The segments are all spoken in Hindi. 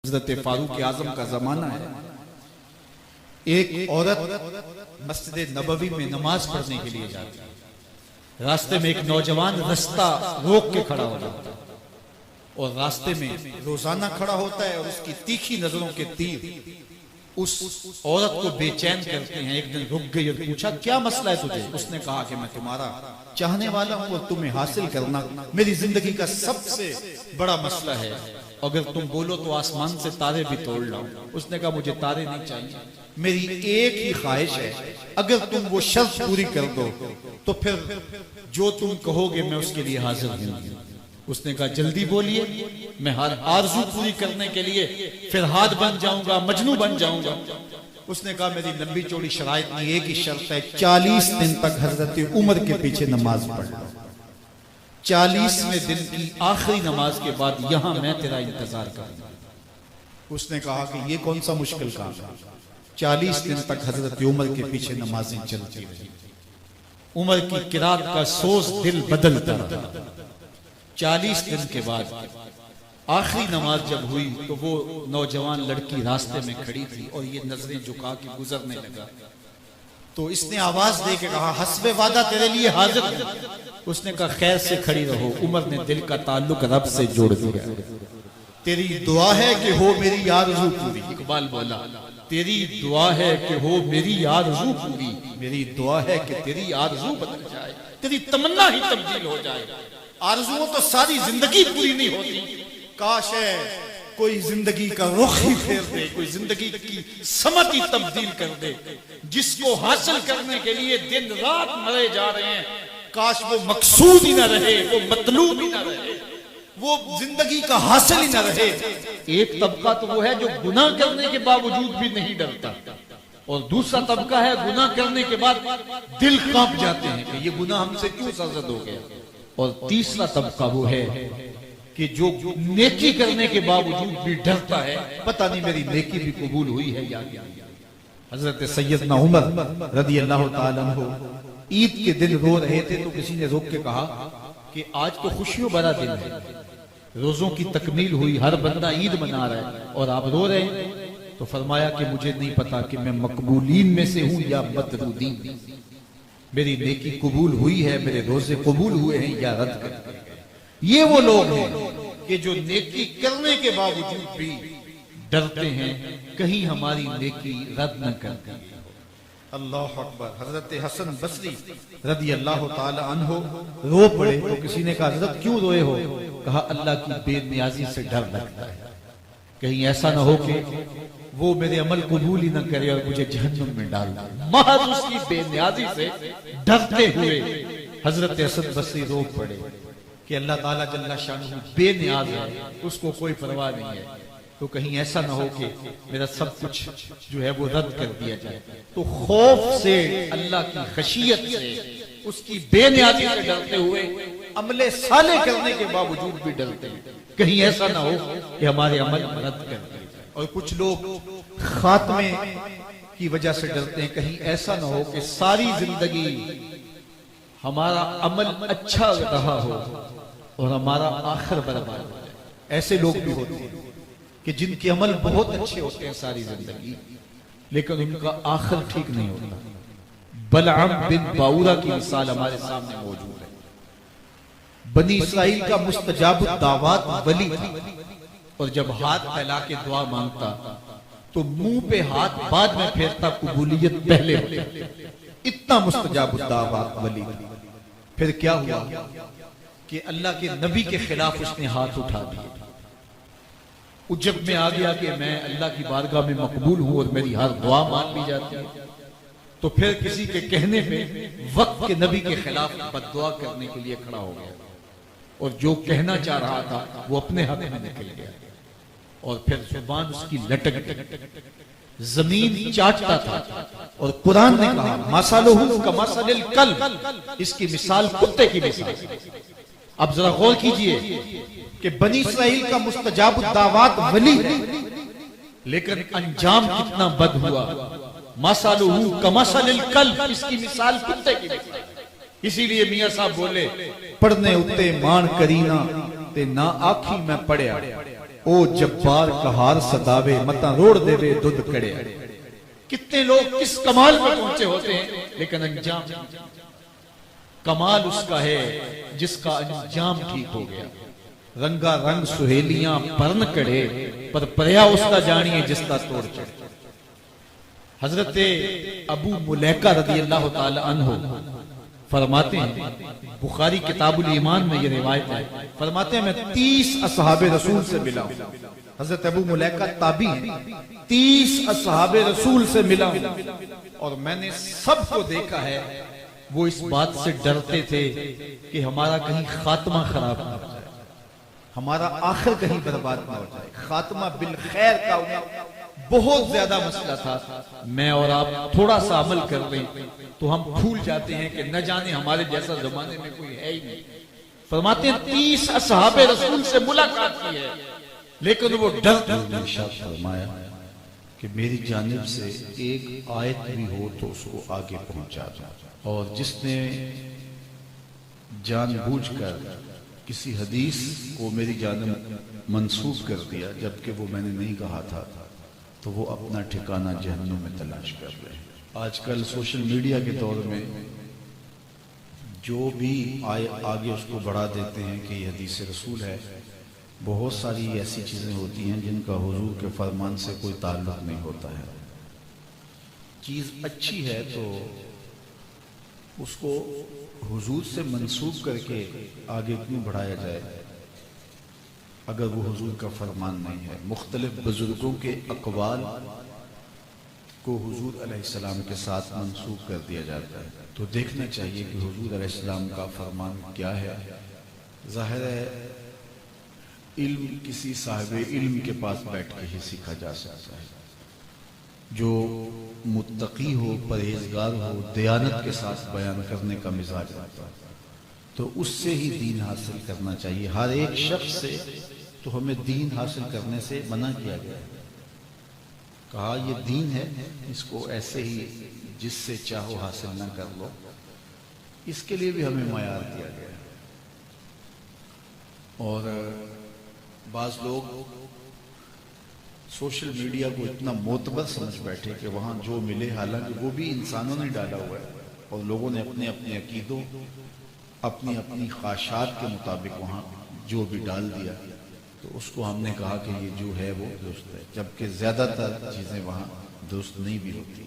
हज़रत फारूक आज़म का जमाना है। एक औरत मस्जिद नबवी में नमाज पढ़ने के लिए जाती है। रास्ते में एक नौजवान रास्ता रोक के खड़ा हो जाता है और रास्ते में रोजाना खड़ा होता है और उसकी तीखी नजरों के तीर उस औरत को बेचैन करते हैं। एक दिन रुक गई और पूछा, क्या मसला है तुझे? उसने कहा कि मैं तुम्हारा चाहने वाला हूं और तुम्हें हासिल करना मेरी जिंदगी का सबसे बड़ा मसला है। अगर तुम बोलो तो आसमान से तारे भी तोड़ लाऊं। उसने कहा, मुझे तारे नहीं चाहिए, मेरी एक ही ख्वाहिश है, अगर तुम वो शर्त पूरी कर दो तो फिर जो तुम कहोगे मैं उसके लिए हाजिर हूं। उसने कहा, जल्दी बोलिए, मैं हर आरज़ू पूरी करने के लिए फिर हाथ बन जाऊंगा, मजनू बन जाऊंगा। उसने कहा, मेरी लंबी चौड़ी शराइत नहीं, एक ही शर्त है, 40 दिन तक हजरत उमर के पीछे नमाज पढ़ना। 40वें दिन की आखिरी नमाज के बाद यहां मैं तेरा इंतजार करूंगा। उसने कहा कि ये कौन सा मुश्किल काम है। 40 दिन तक हजरत उमर के पीछे नमाजें चलती रही। उमर की किरात का सोच दिल बदलता रहा। 40 दिन के बाद आखिरी नमाज जब हुई तो वो नौजवान लड़की रास्ते में खड़ी थी और ये नजरें झुका के गुजरने लगा। तो इसने आवाज दे के कहा, हस्बे वादा तेरे लिए हाजिर है। उसने कहा, खैर से खड़ी रहो। उमर ने दिल का ताल्लुक रब से जोड़ दिया। तेरी दुआ है कि हो मेरी आरज़ू पूरी। इकबाल बोला, तेरी दुआ है कि हो मेरी आरज़ू पूरी। मेरी दुआ है कि तेरी आरज़ू बदल जाए, तेरी तमन्ना ही तब्दील हो जाए। आरज़ुओं तो सारी जिंदगी पूरी नहीं होती। काश है कोई जिंदगी का रुख ही फेर दे, कोई जिंदगी की समत ही तब्दील कर दे। जिसको हासिल करने के लिए दिन रात मरे जा रहे हैं, काश वो मकसूद ही ना रहे, वो मतलूब ही ना रहे, वो जिंदगी का हासिल ही ना रहे। एक तबका तो वो है जो गुनाह करने के बावजूद भी नहीं डरता, और दूसरा तबका है गुनाह करने के बाद दिल कांप जाते हैं कि ये गुनाह हमसे क्यों सरजद हो गया। और तीसरा तबका वो है कि जो नेकी करने के बावजूद भी डरता है, पता नहीं मेरी नेकी भी कबूल हुई है या नहीं। हजरत सैयदना उमर रज़ी अल्लाह ताला अन्हु ईद के दिन रो रहे थे तो किसी ने रोक के कहा कि आज तो खुशियों भरा दिन है, रोजों की तकमील हुई, हर बंदा ईद मना रहा है और आप रो रहे हैं। तो फरमाया कि मुझे नहीं पता कि मैं मकबूलीन में से हूं या मतरूदीन। मेरी नेकी कबूल हुई है, मेरे रोजे कबूल हुए हैं या रद्द कर दिए गए। ये वो लोग हैं कि जो नेकी करने के बावजूद भी डरते हैं कहीं हमारी नेकी रद्द न कर दी। अल्लाह अकबर। हजरत हसन बसरी रज़ी अल्लाह ताला अन्हु रो पड़े तो किसी ने कहा, हजरत क्यों रोए हो? कहा, अल्लाह की बेनियाजी से डर लगता है, कहीं ऐसा ना हो कि वो मेरे अमल कबूल ही न करे और मुझे जहन्नम में डाल दे। महज उसकी बेनियाजी से डरते हुए हजरत हसन बसरी रो पड़े कि अल्लाह ताला जल्ला शानहू बेनियाज है, उसको कोई परवाह नहीं है, तो कहीं ऐसा ना हो कि मेरा सब कुछ जो है वो रद्द कर दिया जाए। तो खौफ से, अल्लाह की खशियत से, उसकी बेनियाजी से डरते हुए अमले साले करने के बावजूद भी डरते हैं, कहीं ऐसा ना हो कि हमारे अमल रद्द कर दिए। और कुछ लोग खात्मे की वजह से डरते हैं, कहीं ऐसा ना हो कि सारी जिंदगी हमारा अमल अच्छा रहा हो और हमारा आखिर बर्बाद हो जाए। ऐसे लोग भी होते हैं कि जिनके अमल बहुत अच्छे होते हैं सारी जिंदगी, लेकिन उनका आखिर ठीक नहीं होता। बलअम बिन बाऊरा की मिसाल हमारे सामने मौजूद है। बनी इस्राइल का मुस्तजाब दावत वली था, और जब हाथ फैला के दुआ मांगता तो मुंह पे हाथ बाद में फेरता, कबूलियत पहले होती। इतना मुस्तजाब दावत वली। फिर क्या हुआ कि अल्लाह के नबी के खिलाफ उसने हाथ उठा दिए। उज्जब में आ गया कि मैं अल्लाह की बारगाह में मकबूल हूं और मेरी हर दुआ मान ली जाती है। तो फिर किसी के कहने पे वक्त के नबी के खिलाफ बददुआ करने के लिए खड़ा हो गया, और जो कहना चाह रहा था वो अपने हक में निकल गया, और फिर जुबान उसकी लटक गई, जमीन चाटता था। और कुरान ने कहा, मसलुहु कमसलिल कल्ब, इसकी मिसाल कुत्ते की मिसाल। अब जरा गौर कीजिए कि बनी इस्राइल का मुस्तजाब दावत वली है, लेकिन अंजाम कितना बद हुआ। मसलुहु कमसलिल कल्ब, इसकी मिसाल कुत्ते की मिसाल। इसीलिए मियां साहब बोले, पढ़ने उत्ते मान करीना ते ना आखी मैं पढ़िया, ओ जब्बार कहार सदावे मता रोड़ देवे दुध कड़े। कितने लोग किस कमाल पर पहुंचे होते हैं, लेकिन अंजाम, कमाल उसका है जिसका अंजाम ठीक हो गया। रंगा रंग सुहेलियां परन कड़े, पर प्रया उसका जानिए जिसका तोड़ चढ़े। हजरत अबू मुलैका रज़ी अल्लाह ताला अन्हु फरमाते हैं, बुखारी किताबुल ईमान में ये रिवायत है, फरमाते हैं मैं 30 असहाबे रसूल से मिला हूं। हजरत अबू मुलैका ताबी हैं, 30 असहाबे रसूल से मिला हूं और मैंने सबको देखा है वो इस बात से डरते थे कि हमारा कहीं खात्मा खराब ना हो जाए, हमारा आखिर कहीं बर्बाद ना हो जाए। खात्मा बिल खैर का उन्हें बहुत ज्यादा मसला था। मैं और आप थोड़ा सा अमल कर लें तो हम भूल जाते हैं कि न जाने हमारे जैसा जमाने में कोई है ही नहीं। फरमाते हैं 30 असहाबे रसूल से मुलाकात की है, लेकिन वो डर फरमाया कि मेरी जानिब से एक आयत भी हो तो उसको आगे पहुंचा जाए। और जिसने जानबूझकर किसी हदीस को मेरी जानिब मंसूब कर दिया जबकि वो मैंने नहीं कहा था, तो वो अपना ठिकाना जहन्नुम में तलाश कर रहे हैं। आजकल सोशल मीडिया के दौर में जो भी आगे उसको बढ़ा देते हैं कि ये हदीस रसूल है। बहुत सारी ऐसी चीजें होती हैं जिनका हुजूर के फरमान से कोई ताल्लुक नहीं होता है। चीज अच्छी है तो उसको हुजूर से मंसूब करके आगे क्यों बढ़ाया जाए अगर वो हुजूर का फरमान नहीं है। मुख्तलिफ बुजुर्गों के अक़वाल को हुजूर अलैहिस्सलाम के साथ मंसूब कर दिया जाता है, तो देखना चाहिए कि हुजूर अलैहिस्सलाम का फरमान क्या है। जाहिर है इल्म किसी साहिब इल्म के पास बैठ के ही सीखा जा सकता है, जो मुत्तकी हो, परहेजगार हो, दयानत के साथ बयान करने का मिजाज रखता है, तो उससे ही दीन हासिल करना चाहिए। हर एक शख्स से तो हमें दीन हासिल करने से मना किया गया है। कहा ये दीन है, इसको ऐसे ही जिससे चाहो हासिल ना कर लो, इसके लिए भी हमें मयार दिया गया है। और बाज लोग सोशल मीडिया को इतना मोतबर समझ बैठे कि वहां जो मिले, हालांकि वो भी इंसानों ने डाला हुआ है और लोगों ने अपने अपने अकीदों, अपनी अपनी ख्वाहिशात के मुताबिक वहां जो भी डाल दिया, तो उसको हमने कहा कि ये जो है वो दुरुस्त है, जबकि ज्यादातर चीजें वहां दुरुस्त नहीं भी होती।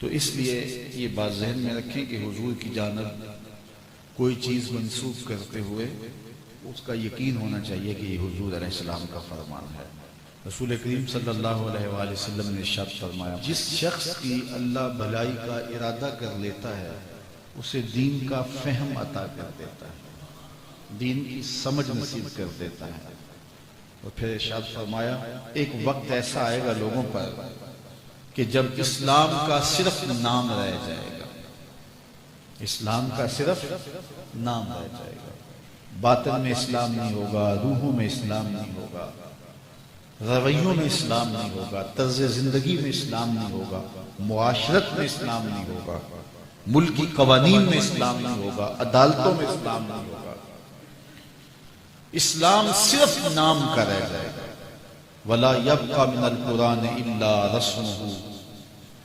तो इसलिए ये बात ज़हन में रखें कि हुजूर की जानिब कोई चीज मंसूब करते हुए उसका यकीन होना चाहिए कि ये हुजूर अलैहिस्सलाम का फरमान है। रसूल करीम सल्लल्लाहु अलैहि वसल्लम ने इरशाद फरमाया, जिस शख्स की अल्लाह भलाई का इरादा कर लेता है उसे दीन का फहम अता कर देता है, दीन की समझ नसीब कर देता है। और फिर इरशाद फरमाया, एक वक्त ऐसा आएगा लोगों पर कि जब इस्लाम का सिर्फ नाम रह जाएगा, इस्लाम का सिर्फ नाम रह जाएगा, बातिन में इस्लाम नहीं होगा, रूहों में इस्लाम नहीं होगा, रवैयों में इस्लाम नहीं होगा, तर्ज जिंदगी में इस्लाम नहीं होगा, मुआशरत में इस्लाम नहीं होगा, मुल्की कवानीन में इस्लाम नहीं होगा, अदालतों में इस्लाम नहीं होगा। इस्लाम सिर्फ नाम का रह जाएगा। वला यब्का मिनल कुरान इल्ला रस्मुहु,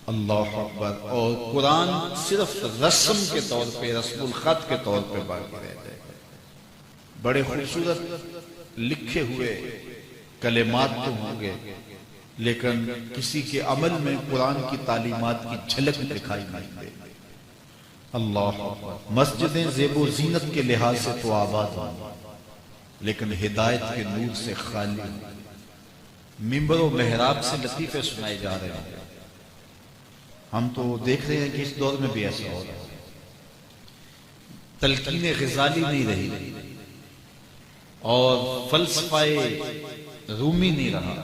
अल्लाहु अकबर। और कुरान सिर्फ रस्म के तौर पे, रस्मुल खत के तौर पे बाकी रह जाएगा। बड़े खूबसूरत लिखे हुए कलेमात तो होंगे, लेकिन किसी के अमल में कुरान की तालीमात की झलक दिखाई नहीं देगी। अल्लाह। मस्जिदें ज़ेबो ज़ीनत के लिहाज से तो आबाद होंगी, लेकिन हिदायत के नूर से खाली। मिंबर और मेहराब से लतीफे सुनाए जा रहे हैं। हम तो देख रहे हैं कि इस दौर में भी ऐसा हो रहा है। तलकीन ग़ज़ाली नहीं रही और फलसफाए रूमी नहीं रहा,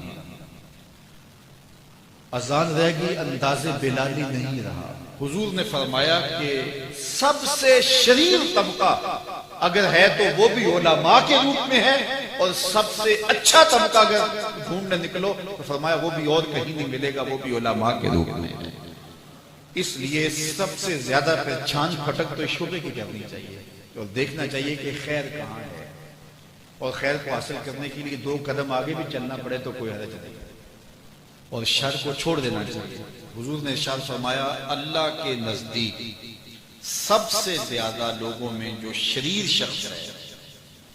अजान रह गई, अंदाज़े बिलाली नहीं रहा। हुजूर ने फरमाया कि सबसे शरीर तबका अगर है तो वो भी उलमा के रूप में है, और सबसे अच्छा तबका अगर ढूंढने निकलो तो फरमाया वो भी और कहीं नहीं मिलेगा, वो भी उलमा के रूप में है। इसलिए सबसे ज्यादा पहचान फटक तो शोबे की करनी चाहिए और देखना चाहिए कि खैर कहाँ है, और खैर को हासिल करने के लिए 2 कदम आगे भी चलना पड़े तो कोई हरज नहीं, और शर को छोड़ देना चाहिए। हुजूर ने इरशाद फरमाया, अल्लाह के नजदीक सबसे ज्यादा लोगों में जो शरीर शख्स है,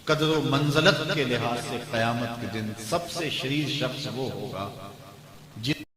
कदर मंजलत के लिहाज से क़यामत के दिन सबसे शरीर शख्स वो होगा